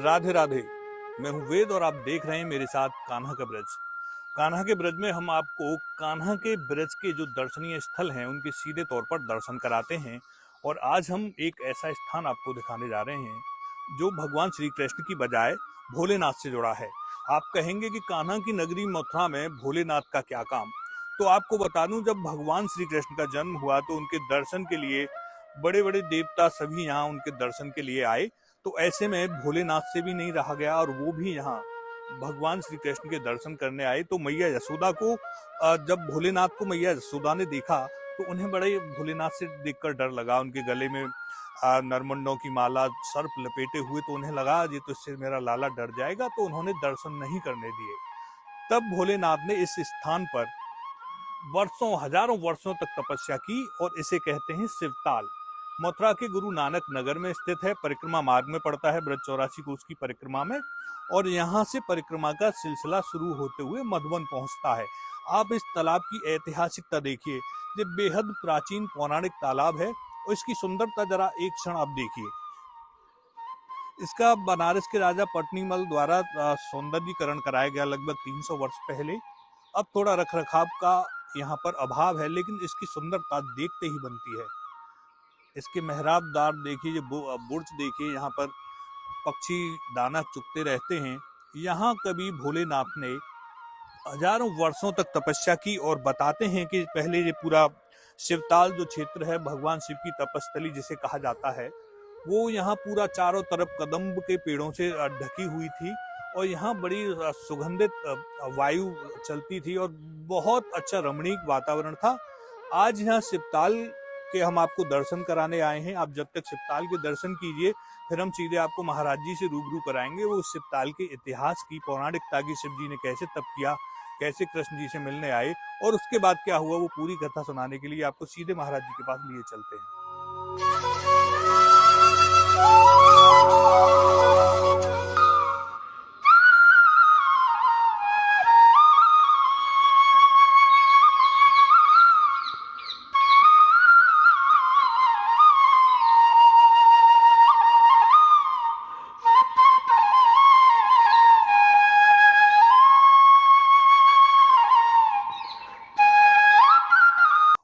राधे राधे। मैं हूँ वेद और आप देख रहे हैं मेरे साथ कान्हा का ब्रज। कान्हा के ब्रज में हम आपको कान्हा के ब्रज के जो दर्शनीय स्थल हैं उनके सीधे तौर पर दर्शन कराते हैं। और आज हम एक ऐसा स्थान आपको दिखाने जा रहे हैं जो भगवान श्री कृष्ण की बजाय भोलेनाथ से जुड़ा है। आप कहेंगे कि कान्हा की नगरी मथुरा में भोलेनाथ का क्या काम। तो आपको बता दूं, जब भगवान श्री कृष्ण का जन्म हुआ तो उनके दर्शन के लिए बड़े बड़े देवता सभी यहाँ उनके दर्शन के लिए आए। तो ऐसे में भोलेनाथ से भी नहीं रहा गया और वो भी यहाँ भगवान श्री कृष्ण के दर्शन करने आए। तो मैया यशोदा को जब भोलेनाथ को मैया यशोदा ने देखा तो उन्हें बड़े भोलेनाथ से देखकर डर लगा। उनके गले में नरमुंडों की माला, सर्प लपेटे हुए, तो उन्हें लगा ये तो इससे मेरा लाला डर जाएगा, तो उन्होंने दर्शन नहीं करने दिए। तब भोलेनाथ ने इस स्थान पर वर्षों, हजारों वर्षों तक तपस्या की और इसे कहते हैं शिवताल। मथुरा के गुरु नानक नगर में स्थित है, परिक्रमा मार्ग में पड़ता है, ब्रज 84 कोस की परिक्रमा में। और यहाँ से परिक्रमा का सिलसिला शुरू होते हुए मधुबन पहुंचता है। आप इस तालाब की ऐतिहासिकता देखिए, ये बेहद प्राचीन पौराणिक तालाब है और इसकी सुंदरता जरा एक क्षण आप देखिए। इसका बनारस के राजा पटनीमल द्वारा सौंदर्यीकरण कराया गया लगभग 300 वर्ष पहले। अब थोड़ा रखरखाव का यहाँ पर अभाव है, लेकिन इसकी सुंदरता देखते ही बनती है। इसके मेहराबदार देखिए, बुर्ज देखिए, यहाँ पर पक्षी दाना चुगते रहते हैं। यहाँ कभी भोलेनाथ ने हजारों वर्षों तक तपस्या की और बताते हैं कि पहले ये पूरा शिवताल जो क्षेत्र है, भगवान शिव की तपस्थली जिसे कहा जाता है, वो यहाँ पूरा चारों तरफ कदम्ब के पेड़ों से ढकी हुई थी और यहाँ बड़ी सुगंधित वायु चलती थी और बहुत अच्छा रमणीक वातावरण था। आज यहाँ शिवताल के हम आपको दर्शन कराने आए हैं। आप जब तक शिवताल के दर्शन कीजिए, फिर हम सीधे आपको महाराज जी से रूबरू कराएंगे। वो शिवताल के इतिहास की, पौराणिकता की, शिव जी ने कैसे तप किया, कैसे कृष्ण जी से मिलने आए और उसके बाद क्या हुआ, वो पूरी कथा सुनाने के लिए आपको सीधे महाराज जी के पास लिए चलते हैं।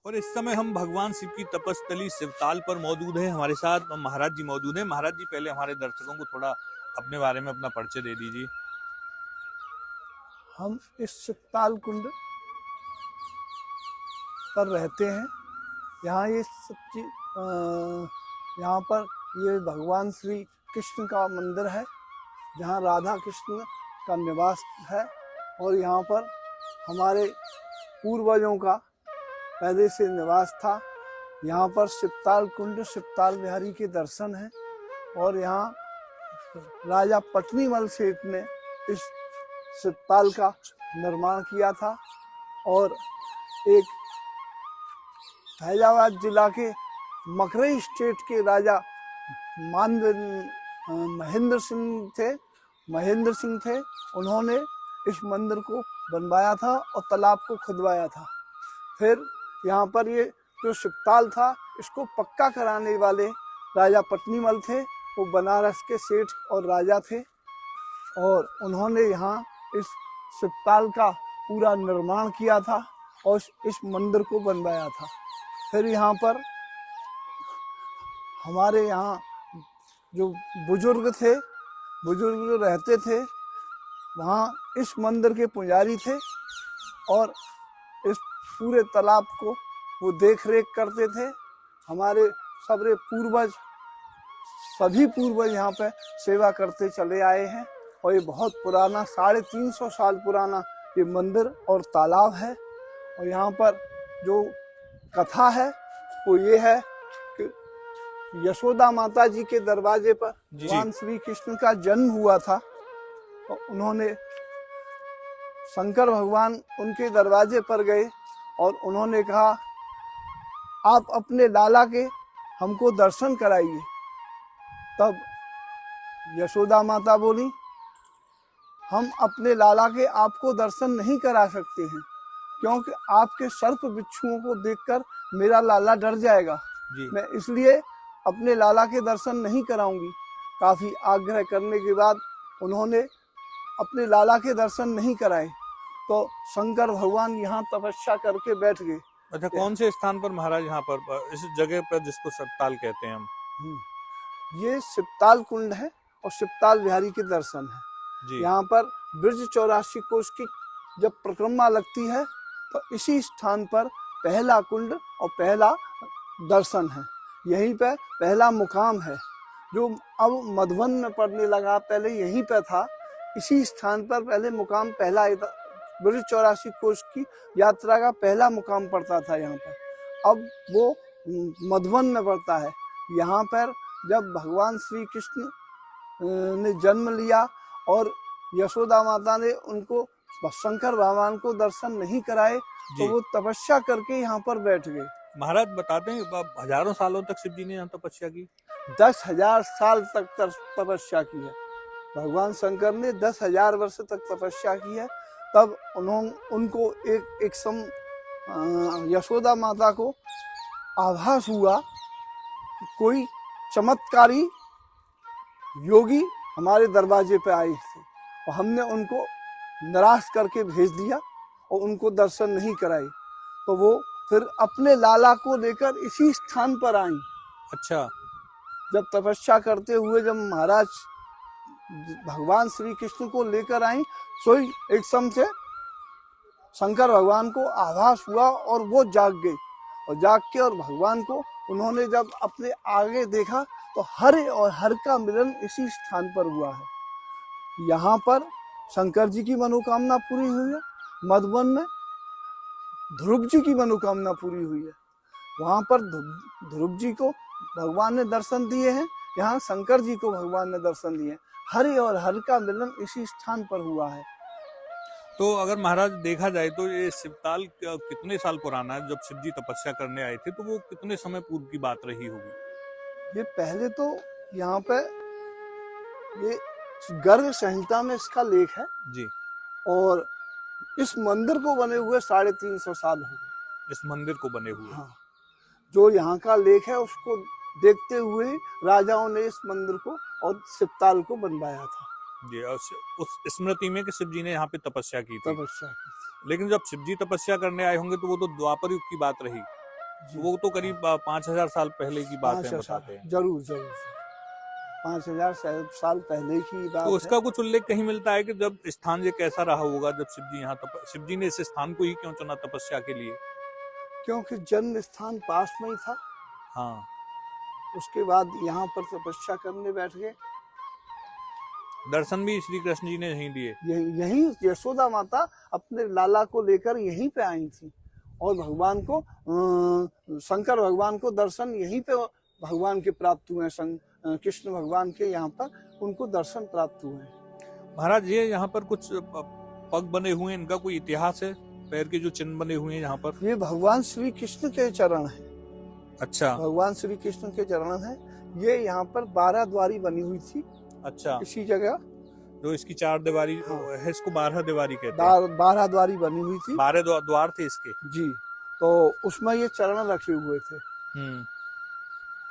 और इस समय हम भगवान शिव की तपस्थली शिवताल पर मौजूद हैं। हमारे साथ महाराज जी मौजूद हैं। महाराज जी, पहले हमारे दर्शकों को थोड़ा अपने बारे में अपना परिचय दे दीजिए। हम इस शिवताल कुंड पर रहते हैं। यहाँ ये सब चीज, यहाँ पर ये भगवान श्री कृष्ण का मंदिर है, जहाँ राधा कृष्ण का निवास है। और यहाँ पर हमारे पूर्वजों का पहले से निवास था। यहाँ पर शिवताल कुंड, शिवताल बिहारी के दर्शन हैं। और यहाँ राजा पटनीमल सेठ ने इस शिवताल का निर्माण किया था। और एक फैजाबाद जिला के मकरई स्टेट के राजा महेंद्र सिंह थे। उन्होंने इस मंदिर को बनवाया था और तालाब को खुदवाया था। फिर यहाँ पर ये जो शिवताल था, इसको पक्का कराने वाले राजा पटनीमल थे। वो बनारस के सेठ और राजा थे और उन्होंने यहाँ इस शिवताल का पूरा निर्माण किया था और इस मंदिर को बनवाया था। फिर यहाँ पर हमारे यहाँ जो बुजुर्ग रहते थे, वहाँ इस मंदिर के पुजारी थे और इस पूरे तालाब को वो देख रेख करते थे। हमारे सभी पूर्वज यहाँ पे सेवा करते चले आए हैं। और ये बहुत पुराना, 350 साल पुराना ये मंदिर और तालाब है। और यहाँ पर जो कथा है वो ये है कि यशोदा माता जी के दरवाजे पर भगवान श्री कृष्ण का जन्म हुआ था। और उन्होंने, शंकर भगवान उनके दरवाजे पर गए और उन्होंने कहा, आप अपने लाला के हमको दर्शन कराइए। तब यशोदा माता बोली, हम अपने लाला के आपको दर्शन नहीं करा सकते हैं, क्योंकि आपके सर्प बिच्छुओं को देखकर मेरा लाला डर जाएगा। मैं इसलिए अपने लाला के दर्शन नहीं कराऊंगी। काफी आग्रह करने के बाद उन्होंने अपने लाला के दर्शन नहीं कराए, तो शंकर भगवान यहाँ तपस्या करके बैठ गए। अच्छा, कौन से स्थान पर महाराज यहाँ पर इस जगह पर जिसको सप्ताल कहते हैं हम? ये सिप्ताल कुंड है और सिप्ताल बिहारी के दर्शन है जी। यहाँ पर ब्रज 84 कोष की जब परिक्रमा लगती है तो इसी स्थान पर पहला कुंड और पहला दर्शन है। यहीं पे पहला मुकाम है जो अब मधुबन में पड़ने लगा, पहले यहीं पे था। इसी स्थान पर पहले मुकाम पहला ब्रज 84 कोष की यात्रा का पहला मुकाम पड़ता था यहाँ पर, अब वो मधुबन में पड़ता है। यहाँ पर जब भगवान श्री कृष्ण ने जन्म लिया और यशोदा माता ने उनको शंकर भगवान को दर्शन नहीं कराए तो वो तपस्या करके यहाँ पर बैठ गए। महाराज बताते हैं हजारों सालों तक शिव जी ने यहाँ तपस्या की? 10,000 साल तक तपस्या की है। भगवान शंकर ने 10,000 वर्ष तक तपस्या की है। तब उनको एक यशोदा माता को आभास हुआ कि कोई चमत्कारी योगी हमारे दरवाजे पे आए थे और हमने उनको निराश करके भेज दिया और उनको दर्शन नहीं कराए, तो वो फिर अपने लाला को लेकर इसी स्थान पर आई। अच्छा। जब तपस्या करते हुए जब महाराज भगवान श्री कृष्ण को लेकर आई, सोई एक सम से शंकर भगवान को आभास हुआ और वो जाग गए और जाग के और भगवान को उन्होंने जब अपने आगे देखा तो हर और हर का मिलन इसी स्थान पर हुआ है। यहाँ पर शंकर जी की मनोकामना पूरी हुई है, मधुबन में ध्रुव जी की मनोकामना पूरी हुई है। वहाँ पर ध्रुव जी को भगवान ने दर्शन दिए हैं, यहाँ शंकर जी को भगवान ने दर्शन दिए हैं। हरि और हर का मिलन इसी स्थान पर हुआ है। तो अगर महाराज देखा जाए तो ये सिप्ताल कितने साल पुराना है? जब शिव जी तपस्या करने आए थे तो वो कितने समय पूर्व की बात रही होगी? ये पहले तो यहाँ पे ये गर्ग संहिता में इसका लेख है जी, और इस मंदिर को बने हुए 350 साल हो गए। इस मंदिर को बने हुए? हाँ, जो यहाँ का लेख है उसको देखते हुए राजाओं ने इस मंदिर को और सिप्ताल को बनवाया था। जी, उस स्मृति में कि शिव जी ने यहाँ पे तपस्या की थी। लेकिन जब शिव जी तपस्या करने आए होंगे तो वो तो द्वापर युग की बात रही, वो तो करीब 5,000 साल पहले की बात है, बताते हैं। जरूर 5,000 साल पहले की बात तो उसका कुछ उल्लेख कहीं मिलता है कि जब स्थान ये कैसा रहा होगा जब शिव जी यहाँ शिव जी ने इस स्थान को ही क्यों चुना तपस्या के लिए? क्योंकि जन्म स्थान पास में ही था। हाँ, उसके बाद यहाँ पर तपस्या करने बैठ गए। दर्शन भी श्री कृष्ण जी ने यहीं दिए? यहीं यशोदा माता अपने लाला को लेकर यहीं पे आई थी और भगवान को शंकर भगवान को दर्शन यहीं पे भगवान के प्राप्त हुए। कृष्ण भगवान के यहाँ पर उनको दर्शन प्राप्त हुए। महाराज ये यहाँ पर कुछ पग बने हुए हैं, इनका कोई इतिहास है? पैर के जो चिन्ह बने हुए हैं यहाँ पर? ये भगवान श्री कृष्ण के चरण है। अच्छा, भगवान श्री कृष्ण के चरण है। ये यहाँ पर 12 द्वारी बनी हुई थी। अच्छा, इसी जगह जो इसकी 4 दीवारी है, इसको 12 दीवारी कहते हैं। 12 द्वारी बनी हुई थी। 12 द्वार थे इसके जी, तो उसमें ये चरण रखे हुए थे।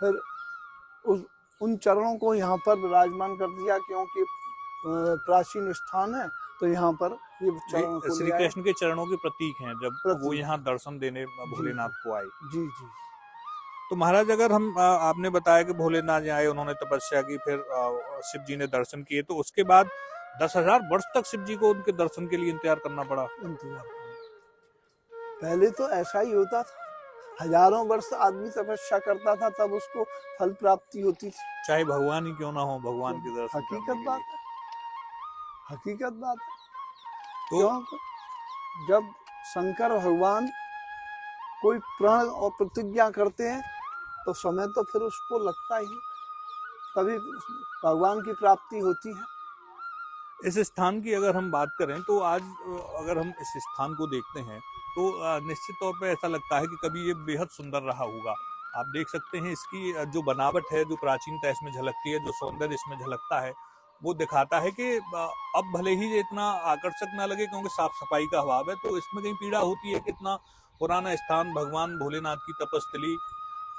फिर उन चरणों को यहाँ पर विराजमान कर दिया क्योंकि प्राचीन स्थान है, तो यहाँ पर ये चरणों को श्री कृष्ण के चरणों के प्रतीक हैं जब वो यहाँ दर्शन देने भोलेनाथ को आए। जी जी। तो महाराज अगर हम आपने बताया कि भोलेनाथ आए, उन्होंने तपस्या की, फिर शिव जी ने दर्शन किए, तो उसके बाद 10,000 वर्ष तक शिव जी को उनके दर्शन के लिए इंतजार करना पड़ा? पहले तो ऐसा ही होता था, हजारों वर्ष आदमी तपस्या करता था तब उसको फल प्राप्ति होती थी, चाहे भगवान ही क्यों ना हो, भगवान के दर्शन। हकीकत बात है, हकीकत बात है। तो जब शंकर भगवान कोई प्रण और प्रतिज्ञा करते हैं तो समय तो फिर उसको लगता ही, तभी भगवान की प्राप्ति होती है। इस स्थान की अगर हम बात करें तो आज अगर हम इस स्थान को देखते हैं तो निश्चित तौर पे ऐसा लगता है कि कभी ये बेहद सुंदर रहा होगा। आप देख सकते हैं इसकी जो बनावट है, जो प्राचीनता इसमें झलकती है, जो सौंदर्य इसमें झलकता है, वो दिखाता है कि अब भले ही ये इतना आकर्षक ना लगे क्योंकि साफ सफाई का अभाव है, तो इसमें कहीं पीड़ा होती है कि इतना पुराना स्थान, भगवान भोलेनाथ की तपस्थली,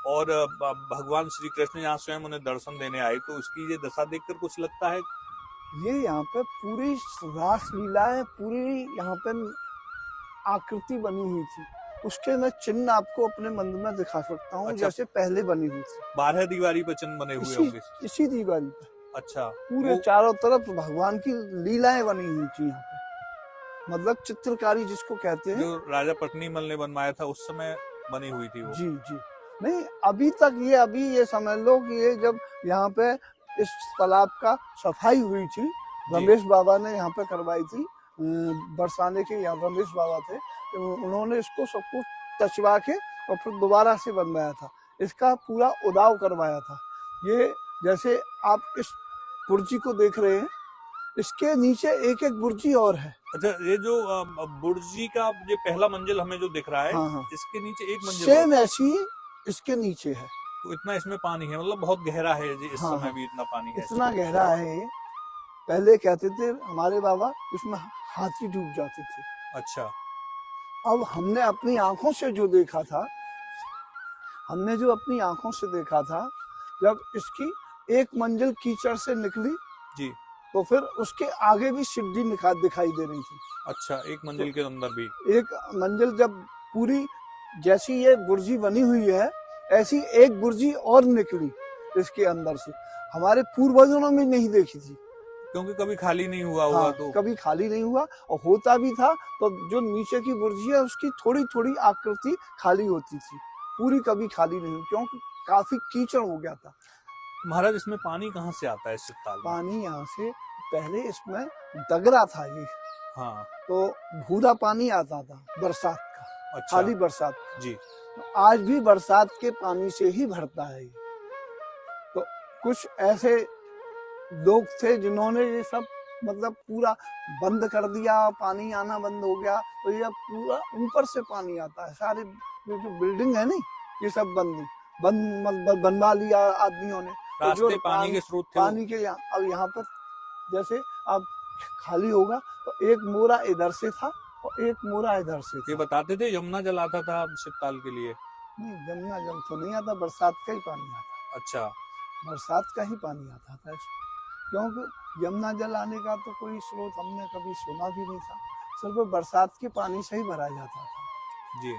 और भगवान श्री कृष्ण यहाँ स्वयं उन्हें दर्शन देने आए, तो उसकी ये दशा देखकर कुछ लगता है? ये यहाँ पे पूरी रास लीला है, पूरी यहाँ पे आकृति बनी हुई थी। उसके मैं चिन्ह आपको अपने मंदिर में दिखा सकता हूँ। अच्छा। जैसे पहले बनी हुई थी 12 दीवारी पर चिन्ह बने हुए होंगे। इसी दीवारी पे अच्छा, पूरे चारों तरफ भगवान की लीलाएं बनी हुई थी यहाँ पे, मतलब चित्रकारी जिसको कहते हैं। जो राजा पटनीमल ने बनवाया था उस समय बनी हुई थी वो। जी जी। नहीं, अभी ये समझ लो कि ये जब यहाँ पे इस तालाब का सफाई हुई थी, रमेश बाबा ने यहाँ पे करवाई थी। बरसाने के यहाँ रमेश बाबा थे, तो उन्होंने इसको सब कुछ तछवा के और फिर दोबारा से बनवाया था। इसका पूरा उदाव करवाया था। ये जैसे आप इस बुर्जी को देख रहे हैं, इसके नीचे एक एक बुर्जी और है। अच्छा, ये जो बुर्जी का ये पहला मंजिल हमें जो दिख रहा है, हाँ हाँ, इसके नीचे एक मंजिल सेम ऐसी इसके नीचे है। तो इतना इसमें पानी है, मतलब बहुत गहरा है जी। इस समय भी इतना पानी है, इतना गहरा है। पहले कहते थे हमारे बाबा इसमें हाथी डूब जाते थे। अच्छा। अब हमने अपनी आंखों से जो देखा था, जब इसकी एक मंजिल कीचड़ से निकली जी, तो फिर उसके आगे भी सीढ़ी दिखाई दे रही थी। अच्छा, एक मंजिल के अंदर भी एक मंजिल जब पूरी, जैसी ये बुर्जी बनी हुई है, ऐसी एक बुर्जी और निकली इसके अंदर से। हमारे पूर्वजों ने भी नहीं देखी थी, क्योंकि कभी खाली नहीं हुआ होगा। हाँ, तो कभी खाली नहीं हुआ, और होता भी था तो जो नीचे की बुर्जी है उसकी थोड़ी थोड़ी आकृति खाली होती थी, पूरी कभी खाली नहीं हुई, क्योंकि काफी कीचड़ हो गया था। महाराज, इसमें पानी कहाँ से आता है इस ताल में? पानी यहाँ से पहले इसमें दगरा था ये, हाँ, तो भूरा पानी आता था बरसात का। अच्छा, खाली बरसात का। जी। आज भी बरसात के पानी से ही भरता है ये। तो कुछ ऐसे लोग थे जिन्होंने ये सब मतलब पूरा बंद कर दिया, पानी आना बंद हो गया, तो ये पूरा ऊपर से पानी आता है। सारे ये जो बिल्डिंग है नहीं, ये सब बनवा लिया आदमियों ने। तो जो पानी के स्रोत थे पानी के अब यहाँ पर जैसे अब खाली होगा तो एक मोरा इधर से था और एक मोरा इधर से था। ये बताते थे यमुना जल आता था शिवताल के लिए? नहीं, यमुना जल तो नहीं आता, बरसात का ही पानी आता। अच्छा, बरसात का ही पानी आता था इसमें, क्योंकि यमुना जल आने का तो कोई स्रोत हमने कभी सुना भी नहीं था। सिर्फ बरसात के पानी से ही भरा जाता था जी।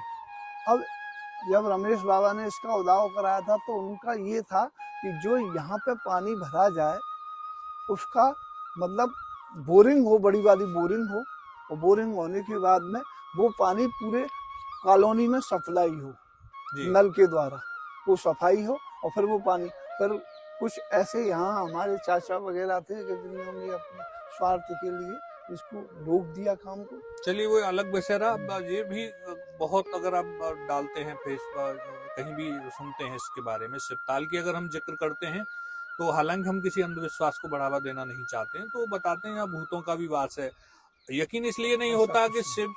अब जब रमेश बाबा ने इसका उदाव कराया था तो उनका ये था कि जो यहाँ पे पानी भरा जाए उसका मतलब बोरिंग हो, बड़ी वाली बोरिंग हो, और बोरिंग होने के बाद में वो पानी पूरे कॉलोनी में सप्लाई हो, नल के द्वारा वो सफाई हो, और फिर वो पानी फिर कुछ ऐसे यहाँ हमारे चाचा वगैरह थे कि जिन्होंने अपने स्वार्थ के लिए इसको रोक दिया काम को। चलिए, वो अलग विषय रहा। ये भी बहुत, अगर आप डालते हैं फेसबुक, कहीं भी सुनते हैं इसके बारे में, शिवताल की अगर हम जिक्र करते हैं तो हालांकि हम किसी अंधविश्वास को बढ़ावा देना नहीं चाहते हैं, तो बताते हैं यहाँ भूतों का भी वास है। यकीन इसलिए नहीं होता कि शिव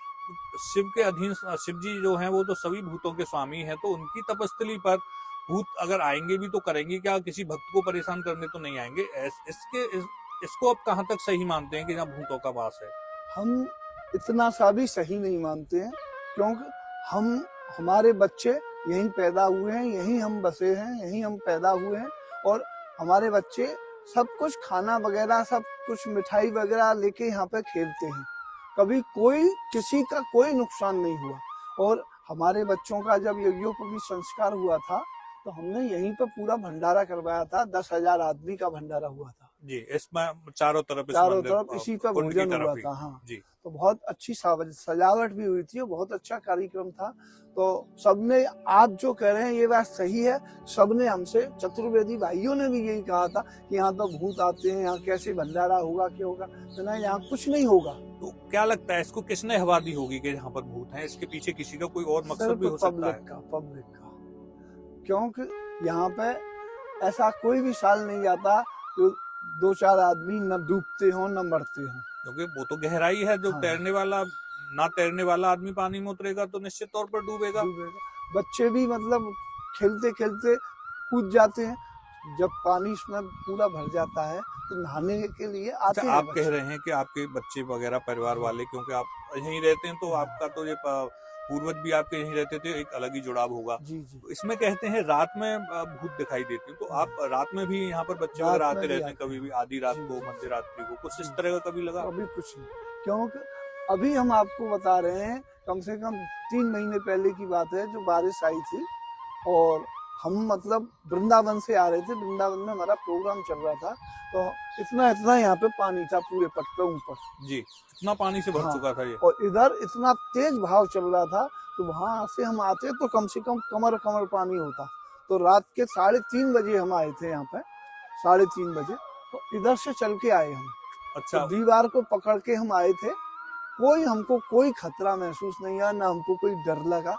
के अधीन शिव जी जो हैं वो तो सभी भूतों के स्वामी हैं, तो उनकी तपस्थली पर भूत अगर आएंगे भी तो करेंगे क्या? किसी भक्त को परेशान करने तो नहीं आएंगे। इसको आप कहाँ तक सही मानते हैं कि जहाँ भूतों का वास है? हम इतना सा भी सही नहीं मानते हैं, क्योंकि हमारे बच्चे यहीं पैदा हुए हैं, यहीं हम बसे हैं, यहीं हम पैदा हुए हैं, और हमारे बच्चे सब कुछ खाना वगैरह, सब कुछ मिठाई वगैरह लेके यहाँ पे खेलते हैं। कभी किसी का कोई नुकसान नहीं हुआ। और हमारे बच्चों का जब यज्ञोपवीत संस्कार हुआ था तो हमने यहीं पे पूरा भंडारा करवाया था। 10,000 आदमी का भंडारा हुआ था जी। इसमें चारों तरफ इसी पे भोजन हुआ था। हाँ जी। तो बहुत अच्छी सजावट भी हुई थी और बहुत अच्छा कार्यक्रम था। तो सबने, आप जो कह रहे हैं ये बात सही है, सबने हमसे, चतुर्वेदी भाइयों ने भी यही कहा था कि यहाँ तो भूत आते हैं, यहाँ कैसे भंडारा होगा, क्या होगा। तो ना, यहाँ कुछ नहीं होगा। तो क्या लगता है इसको किसने हवा दी होगी कि यहाँ पर भूत हैं? इसके पीछे किसी का कोई और मकसद भी हो सकता है? पब्लिक का, क्योंकि यहाँ पे ऐसा कोई भी साल नहीं जाता जो 2-4 आदमी न डूबते हो न मरते हो, क्योंकि वो तो गहराई है। जो हाँ। तैरने वाला आदमी पानी में उतरेगा तो निश्चित तौर पर डूबेगा। बच्चे भी मतलब खेलते खेलते कूद जाते हैं। जब पानी इसमें पूरा भर जाता है तो नहाने के लिए आते हैं। आप कह रहे हैं कि आपके बच्चे वगैरह परिवार वाले, क्योंकि आप यहीं रहते हैं, तो आपका तो ये पूर्वज भी आपके यहीं रहते थे, एक अलग ही जुड़ाव होगा। जी जी। तो इसमें कहते हैं रात में भूत दिखाई देते हैं, तो आप रात में भी यहाँ पर बच्चे वगैरह रात में आते भी रहते हैं आते कभी हैं। भी, आधी रात जी को, जी मध्य रात्रि को, कुछ इस जी। तरह का कभी लगा? अभी कुछ नहीं, क्योंकि अभी हम आपको बता रहे हैं, कम से कम 3 महीने पहले की बात है, जो बारिश आई थी और हम मतलब वृंदावन से आ रहे थे। वृंदावन में हमारा प्रोग्राम चल रहा था, तो इतना इतना यहाँ पे पानी था पूरे पट पे ऊपर। जी, इतना पानी से भर हाँ, चुका था ये। और इधर इतना तेज भाव चल रहा था, तो वहां से हम आते तो कम से कम कमर कमर पानी होता। तो रात के 3:30 बजे हम आए थे यहाँ पे, 3:30 बजे, तो इधर से चल के आए हम। अच्छा, तो दीवार को पकड़ के हम आए थे। हमको कोई खतरा महसूस नहीं हुआ, ना हमको कोई डर लगा,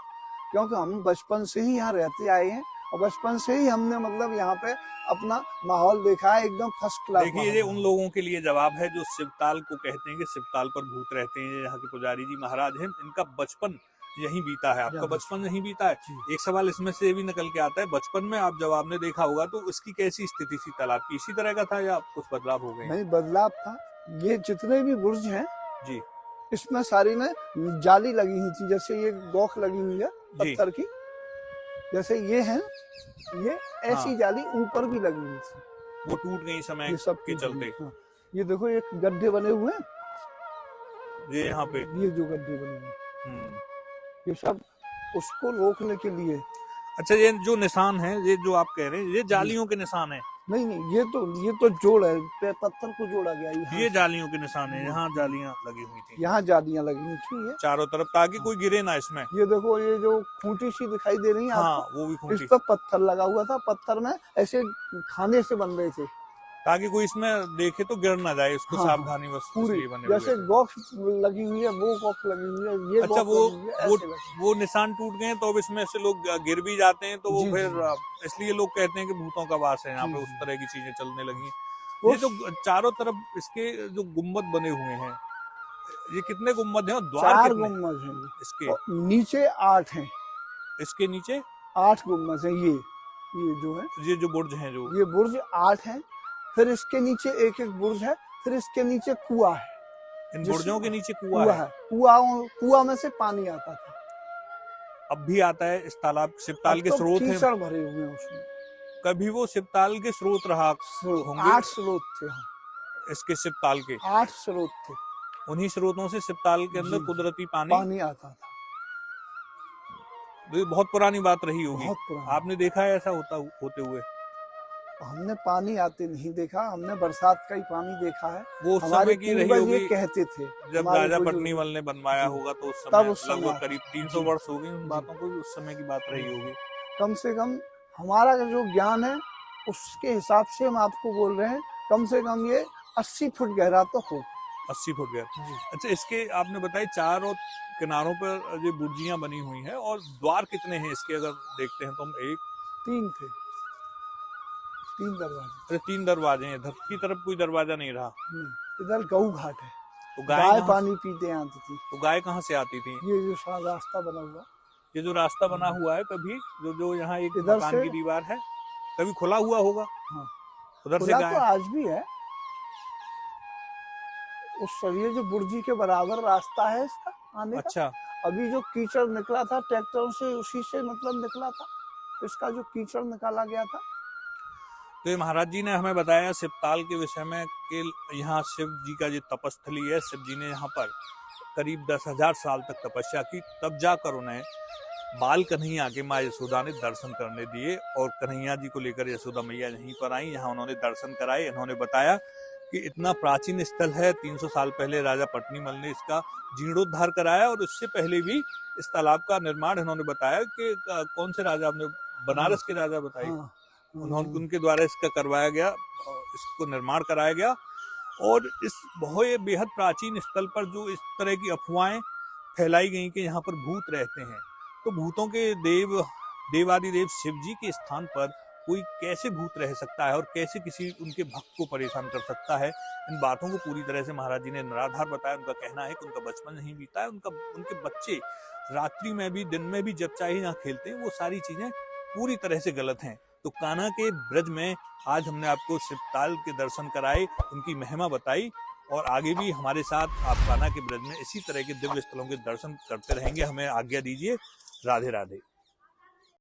क्योंकि हम बचपन से ही यहाँ रहते आए हैं और बचपन से ही हमने मतलब यहाँ पे अपना माहौल देखा है, एकदम फर्स्ट क्लास देखिए ये उन लोगों के लिए जवाब है जो शिवताल को कहते हैं कि शिवताल पर भूत रहते हैं। यहाँ के पुजारी जी महाराज हैं, इनका बचपन यहीं बीता है। आपका बचपन यहीं बीता है। एक सवाल इसमें से भी निकल के आता है, बचपन में आप जब आपने देखा होगा तो उसकी कैसी स्थिति थी तालाब की? इसी तरह का था या कुछ बदलाव हो गए? नहीं, बदलाव था। ये जितने भी बुर्ज हैं जी, इसमें सारी में जाली लगी हुई थी, जैसे ये गौख लगी हुई है पत्थर की, जैसे ये है, ये ऐसी जाली ऊपर भी लगी हुई थी, वो टूट गई समय ये सब के चलते। हाँ। ये देखो, ये गड्ढे बने हुए हैं, ये यहाँ पे ये जो गड्ढे बने हुए हैं, ये सब उसको रोकने के लिए। अच्छा, ये जो निशान है, ये जो आप कह रहे हैं, ये जालियों के निशान है? नहीं नहीं, ये तो जोड़ है, पत्थर को जोड़ा गया है। ये जालियों के निशान है, यहाँ जालियां लगी हुई थी, यहाँ जालियां लगी हुई थी ये चारों तरफ, ताकि कोई गिरे ना इसमें। ये देखो, ये जो खूंटी सी दिखाई दे रही है हाँ, आपको, वो भी खूंटी, इस पर पत्थर लगा हुआ था। पत्थर में ऐसे खाने से बन रहे थे, ताकि कोई इसमें देखे तो गिर ना जाए, उसको हाँ, सावधानी बस पूरी इसलिए बने जैसे हुए थे। गौख लगी हुई है, वो गौख लगी हुई है, ये अच्छा, गौख लगी हुई है, ऐसे लगी। वो निशान टूट गए तो अब इसमें से लोग गिर भी जाते हैं, तो वो जी, फिर जी। इसलिए लोग कहते हैं कि भूतों का वास है यहाँ जी, पे, जी। उस तरह की चीजें चलने लगी। वो ये जो चारों तरफ इसके जो गुम्बद बने हुए हैं, ये कितने गुम्बद हैं और द्वार 4 कितने गुम्बद हैं इसके? और नीचे 8 हैं, इसके नीचे 8 गुम्बद हैं। ये जो है, ये जो बुर्ज हैं, जो ये बुर्ज 8 हैं। फिर इसके नीचे एक एक बुर्ज है, फिर इसके नीचे कुआं है। इन बुर्जों के नीचे कुआं कुआं है। है, कुआं में से पानी आता था। अब भी आता है इस तालाब, शिवताल के स्रोत हैं, कीचड़ भरे हुए हैं उसमें। कभी वो शिवताल के स्रोत रहा होंगे? 8 स्रोत थे, इसके शिवताल के 8 स्रोत थे। उन्हीं स्रोतों से शिवताल के अंदर जी, कुदरती पानी आता था। ये बहुत पुरानी बात रही होगी, बहुत पुरानी। आपने देखा है ऐसा होते हुए? हमने पानी आते नहीं देखा, हमने बरसात का ही पानी देखा है। वो उस हमारे समय की रही पूर्वज होगी ये कहते थे, जब हमारे राजा बुजुर्ग। पटनीमल ने बनवाया होगा, तो उस तब समय उस समय लगभग करीब 300 जी। वर्ष हो गए उन बातों को भी, उस समय की बात रही होगी। कम से कम हमारा जो ज्ञान है उसके हिसाब से हम आपको बोल रहे हैं, कम से कम ये 80 फुट गहरा तो हो। 80 फुट गया। अच्छा, इसके आपने बताया चारों किनारों पर ये बुर्जियां बनी हुई हैं, और द्वार कितने हैं इसके अगर देखते हैं तो हम? 3 थे, 3 दरवाजे। अच्छा, 3 दरवाजे हैं, इधर की तरफ कोई दरवाजा नहीं रहा। इधर गऊ घाट है, तो गाय पानी पीते आती थी। तो गाय कहाँ से आती थी? ये जो रास्ता बना हुआ, ये जो रास्ता बना हुआ है, कभी जो यहाँ एक इधर मकान से की दीवार है, कभी खुला हुआ होगा? हाँ, उधर से खुला गाय तो आज भी है। उस ये जो बुर्जी के बराबर रास्ता है इसका आने का। अच्छा, अभी जो कीचड़ निकला था ट्रैक्टरों से, उसी से मतलब निकला था, इसका जो कीचड़ निकाला गया था। तो ये महाराज जी ने हमें बताया शिवताल के विषय में कि यहाँ शिव जी का जो तपस्थली है, शिव जी ने यहाँ पर करीब 10,000 साल तक तपस्या की, तब जाकर उन्हें बाल कन्हैया के माँ यशोदा ने दर्शन करने दिए, और कन्हैया जी को लेकर यशोदा मैया यहीं पर आई, यहाँ उन्होंने दर्शन कराए। इन्होंने बताया कि इतना प्राचीन स्थल है, 300 साल पहले राजा पटनीमल ने इसका जीर्णोद्धार कराया, और उससे पहले भी इस तालाब का निर्माण इन्होंने बताया कि कौन से राजा, आपने बनारस के राजा बताए, उन्होंने उनके द्वारा इसका करवाया गया, इसको निर्माण कराया गया। और इस बहुत बेहद प्राचीन स्थल पर जो इस तरह की अफवाहें फैलाई गई कि यहाँ पर भूत रहते हैं, तो भूतों के देवादिदेव शिव जी के स्थान पर कोई कैसे भूत रह सकता है और कैसे किसी उनके भक्त को परेशान कर सकता है, इन बातों को पूरी तरह से महाराज जी ने निराधार बताया। उनका कहना है कि उनका बचपन नहीं बीता है, उनके बच्चे रात्रि में भी दिन में भी जब चाहे यहाँ खेलते हैं, वो सारी चीजें पूरी तरह से गलत हैं। तो कान्हा के ब्रज में आज हमने आपको शिवताल के दर्शन कराए, उनकी महिमा बताई, और आगे भी हमारे साथ आप कान्हा के ब्रज में इसी तरह के दिव्य स्थलों के दर्शन करते रहेंगे। हमें आज्ञा दीजिए। राधे राधे।